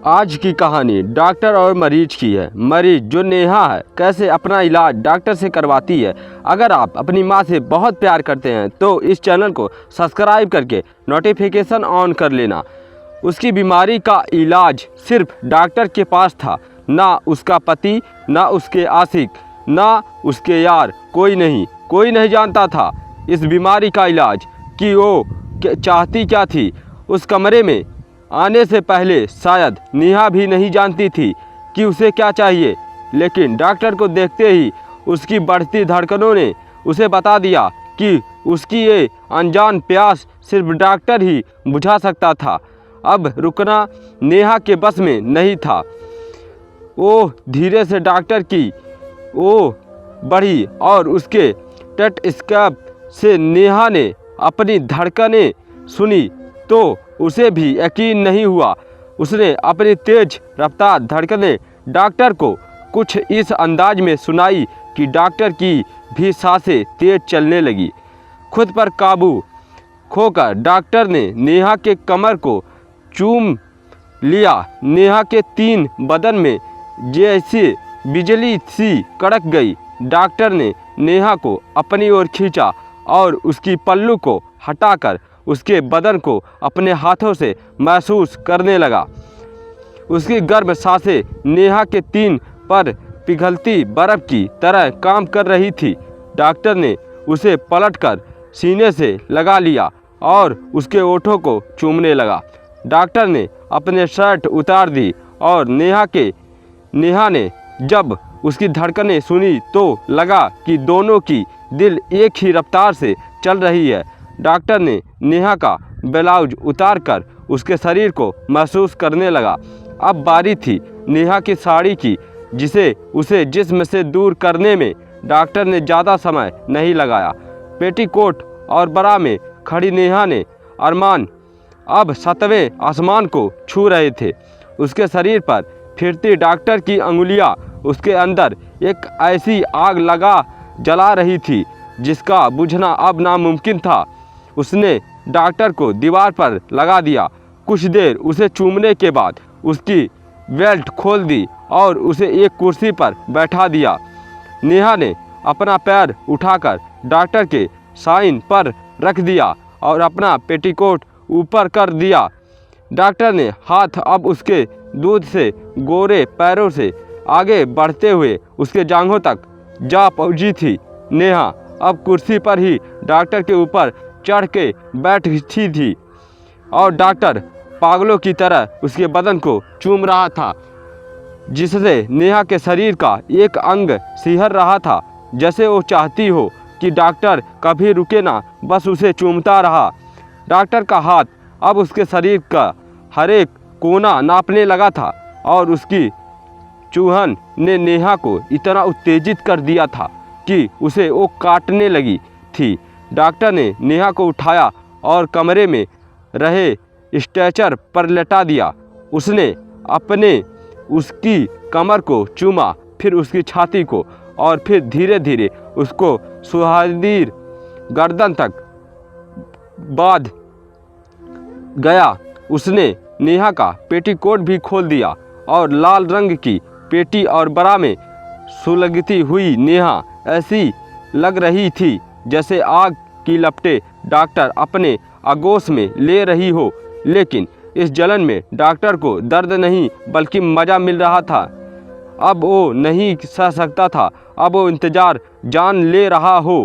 आज की कहानी डॉक्टर और मरीज की है। मरीज जो नेहा है कैसे अपना इलाज डॉक्टर से करवाती है। अगर आप अपनी माँ से बहुत प्यार करते हैं तो इस चैनल को सब्सक्राइब करके नोटिफिकेशन ऑन कर लेना। उसकी बीमारी का इलाज सिर्फ डॉक्टर के पास था, ना उसका पति, ना उसके आशिक, ना उसके यार, कोई नहीं जानता था इस बीमारी का इलाज कि वो चाहती क्या थी। उस कमरे में आने से पहले शायद नेहा भी नहीं जानती थी कि उसे क्या चाहिए, लेकिन डॉक्टर को देखते ही उसकी बढ़ती धड़कनों ने उसे बता दिया कि उसकी ये अनजान प्यास सिर्फ डॉक्टर ही बुझा सकता था। अब रुकना नेहा के बस में नहीं था। वो धीरे से डॉक्टर की ओर बढ़ी और उसके टेटस्कोप से नेहा ने अपनी धड़कनें सुनी तो उसे भी यकीन नहीं हुआ। उसने अपनी तेज रफ्तार धड़कनें डॉक्टर को कुछ इस अंदाज में सुनाई कि डॉक्टर की भी सांसें तेज चलने लगी। खुद पर काबू खोकर डॉक्टर ने नेहा के कमर को चूम लिया। नेहा के तीन बदन में जैसे बिजली सी कड़क गई। डॉक्टर ने नेहा को अपनी ओर खींचा और उसकी पल्लू को हटाकर उसके बदन को अपने हाथों से महसूस करने लगा। उसकी गर्म सांसें नेहा के तीन पर पिघलती बर्फ की तरह काम कर रही थी। डॉक्टर ने उसे पलटकर सीने से लगा लिया और उसके ओठों को चूमने लगा। डॉक्टर ने अपने शर्ट उतार दी और नेहा ने जब उसकी धड़कनें सुनी तो लगा कि दोनों की दिल एक ही रफ्तार से चल रही है। डॉक्टर ने नेहा का ब्लाउज उतारकर उसके शरीर को महसूस करने लगा। अब बारी थी नेहा की साड़ी की, जिसे उसे जिस्म से दूर करने में डॉक्टर ने ज़्यादा समय नहीं लगाया। पेटीकोट और बरा में खड़ी नेहा ने अरमान अब 7वें आसमान को छू रहे थे। उसके शरीर पर फिरती डॉक्टर की अंगुलियां उसके अंदर एक ऐसी आग लगा जला रही थी जिसका बुझना अब नामुमकिन था। उसने डॉक्टर को दीवार पर लगा दिया। कुछ देर उसे चूमने के बाद उसकी बेल्ट खोल दी और उसे एक कुर्सी पर बैठा दिया। नेहा ने अपना पैर उठाकर डॉक्टर के साइन पर रख दिया और अपना पेटीकोट ऊपर कर दिया। डॉक्टर ने हाथ अब उसके दूध से गोरे पैरों से आगे बढ़ते हुए उसके जांघों तक जा पहुंची थी। नेहा अब कुर्सी पर ही डॉक्टर के ऊपर चढ़ के बैठी थी और डॉक्टर पागलों की तरह उसके बदन को चूम रहा था, जिससे नेहा के शरीर का एक अंग सिहर रहा था, जैसे वो चाहती हो कि डॉक्टर कभी रुके ना, बस उसे चूमता रहा। डॉक्टर का हाथ अब उसके शरीर का हर एक कोना नापने लगा था और उसकी चूहन ने नेहा को इतना उत्तेजित कर दिया था कि उसे वो काटने लगी थी। डॉक्टर ने नेहा को उठाया और कमरे में रहे स्ट्रेचर पर लेटा दिया। उसने उसकी कमर को चूमा, फिर उसकी छाती को और फिर धीरे धीरे उसको सुहादीर गर्दन तक बांध गया। उसने नेहा का पेटीकोट भी खोल दिया और लाल रंग की पेटी और बरा में सुलगती हुई नेहा ऐसी लग रही थी जैसे आग की लपटें डॉक्टर अपने आगोश में ले रही हो। लेकिन इस जलन में डॉक्टर को दर्द नहीं बल्कि मज़ा मिल रहा था। अब वो नहीं सह सकता था, अब वो इंतज़ार जान ले रहा हो।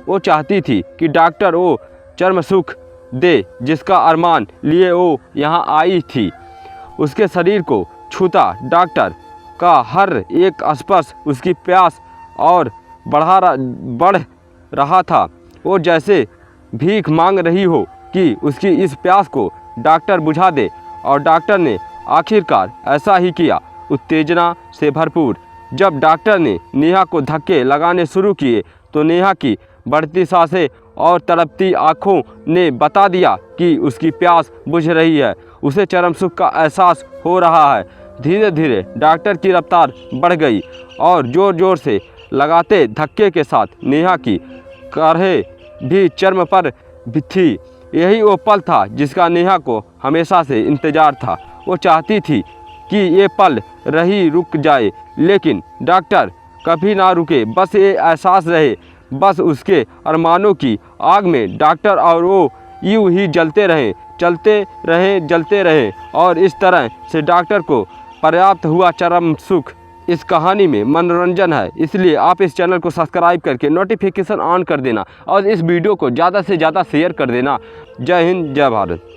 वो चाहती थी कि डॉक्टर वो चरम सुख दे जिसका अरमान लिए वो यहाँ आई थी। उसके शरीर को छूता डॉक्टर का हर एक स्पर्श उसकी प्यास और बढ़ रहा था। वो जैसे भीख मांग रही हो कि उसकी इस प्यास को डॉक्टर बुझा दे, और डॉक्टर ने आखिरकार ऐसा ही किया। उत्तेजना से भरपूर जब डॉक्टर ने नेहा को धक्के लगाने शुरू किए तो नेहा की बढ़ती सांसें और तड़पती आँखों ने बता दिया कि उसकी प्यास बुझ रही है। उसे चरम सुख का एहसास हो रहा है। धीरे धीरे डॉक्टर की रफ्तार बढ़ गई और ज़ोर ज़ोर से लगाते धक्के के साथ नेहा की करें भी चर्म पर भी थी। यही वो पल था जिसका नेहा को हमेशा से इंतज़ार था। वो चाहती थी कि ये पल रही रुक जाए, लेकिन डॉक्टर कभी ना रुके। बस ये एहसास रहे, बस उसके अरमानों की आग में डॉक्टर और वो यूं ही जलते रहें, जलते रहें और इस तरह से डॉक्टर को पर्याप्त हुआ चरम सुख। इस कहानी में मनोरंजन है, इसलिए आप इस चैनल को सब्सक्राइब करके नोटिफिकेशन ऑन कर देना और इस वीडियो को ज़्यादा से ज़्यादा शेयर कर देना। जय हिंद, जय भारत।